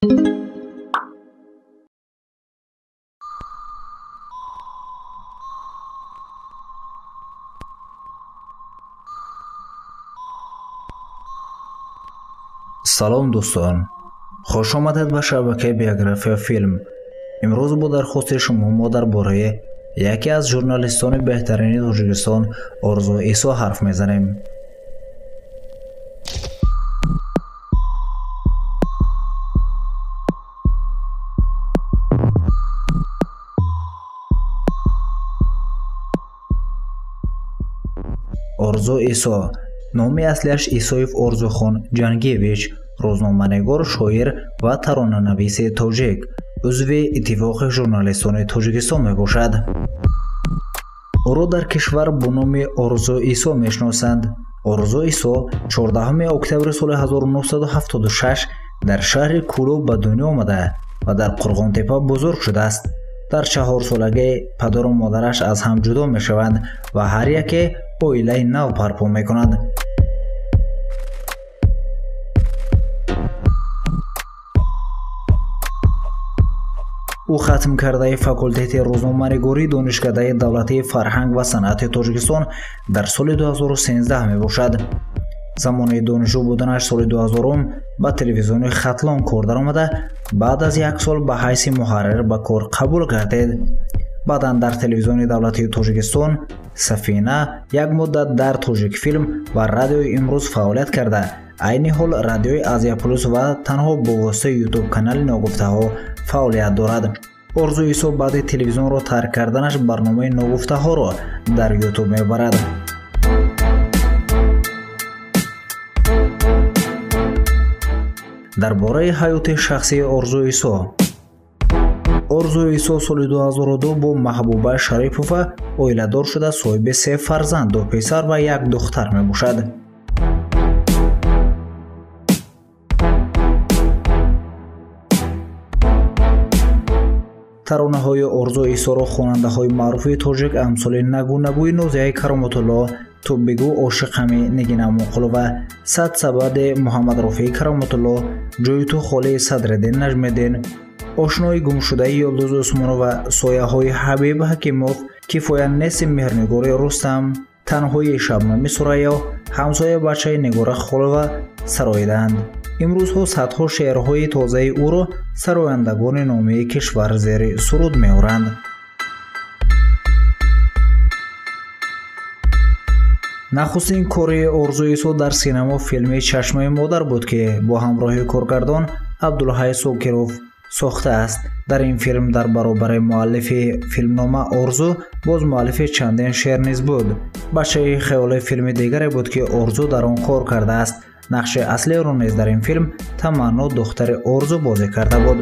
салом дӯстон, хуш омадед ба шабакаи биография филм. имрӯз бо дархости шумо мо дар бораи яке аз журналистони беҳтарини Тоҷикистон Орзу Исо ҳарф мезанем. Орзу Исо номи аслиаш Исоев Орзухон Ҷангиевич, рӯзноманигор, шоир ва таронанависи тоҷик, узви иттифоқи журналистони Тоҷикистон мебошад. ӯро дар кишвар бо номи Орзу Исо мешиносанд. Орзу Исо 14 октябри соли 1976 дар шаҳри Кӯлу ба дунё омада ва дар Қурғонтепа бузург шудааст. дар 4 солагӣ падару модараш аз ҳам ҷудо мешаванд ва ҳар яке оилаи нав барпо мекунанд. ӯ хатмкардаи факултети рӯзноманигории донишкадаи давлатии фарҳанг ва санъати Тоҷикистон дар соли 2013 мебошад. замони донишҷӯ буданаш соли 2000 ба телевизиони Хатлон кор даромада, баъд аз 1 сол ба ҳайси муҳаррир ба кор қабул гардид. баъдан дар телевизиони давлатии Тоҷикистон, Сафина, як муддат дар Тоҷикфилм ва радиои Имрӯз фаъолият карда, айни ҳол радиои Азия Плюс ва танҳо бо воситаи ютуб канали Ногуфтаҳо фаъолият дорад. Орзу Исо баъди телевизионро тарк карданаш барномаи Ногуфтаҳоро дар ютуб мебарад. дар бораи ҳаёти шахсии Орзу Исо. Орзу Исо соли 2002 бо Маҳбуба Шарипова оиладор шуда соҳиби 3 фарзанд, 2 писар ва 1 духтар мебошад. таронаҳои Орзу Исоро хонандаҳои маъруфи тоҷик амсоли Нагу Нагуи Нозияи Кароматулло, ту бигӯ ошиқами Нигина Муқулова, Сад Сабади Муҳаммад Рофии Кароматулло, Ҷои ту Холии Садриддин Наҷмиддин, Ошнои гумшудаи Юлдуз Усмонова, Сояҳои Ҳабиб Ҳакимов, Кифояниси Меҳрнигори Рустам, Танҳои Шабнами Сурайё, Ҳамсоя бачаи Нигора Холова сароиданд. имрӯзҳо садҳо шеърҳои тозаи ӯро сарояндагони номии кишвар зери суруд меоранд. нахустин кори Орзу Исо дар синемо филми Чашмаи модар буд, ки бо ҳамроҳи коргардон Абдулҳай Сокиров сохтааст. дар ин филм дар баробари муаллифи филмнома Орзу боз муаллифи чандин шеър низ буд. бачаи хеоли филми дигаре буд, ки Орзу дар он кор кардааст. нақши аслиро низ дар ин филм Таманно духтари Орзу бозӣ карда буд.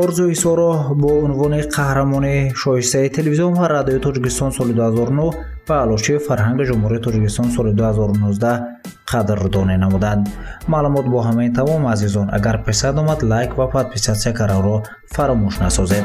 Орзу Исоро бо унвони қаҳрамони шоистаи телевизион ва радиои Тоҷикистон соли 2009 ва алочи фарҳанги ҷумҳурии Тоҷикистон соли 2019 қадрдонӣ намуданд. маълумот бо ҳамаин тамом азизон. агар писанд омад лайк ва подписатсия карданро фаромӯш насозед.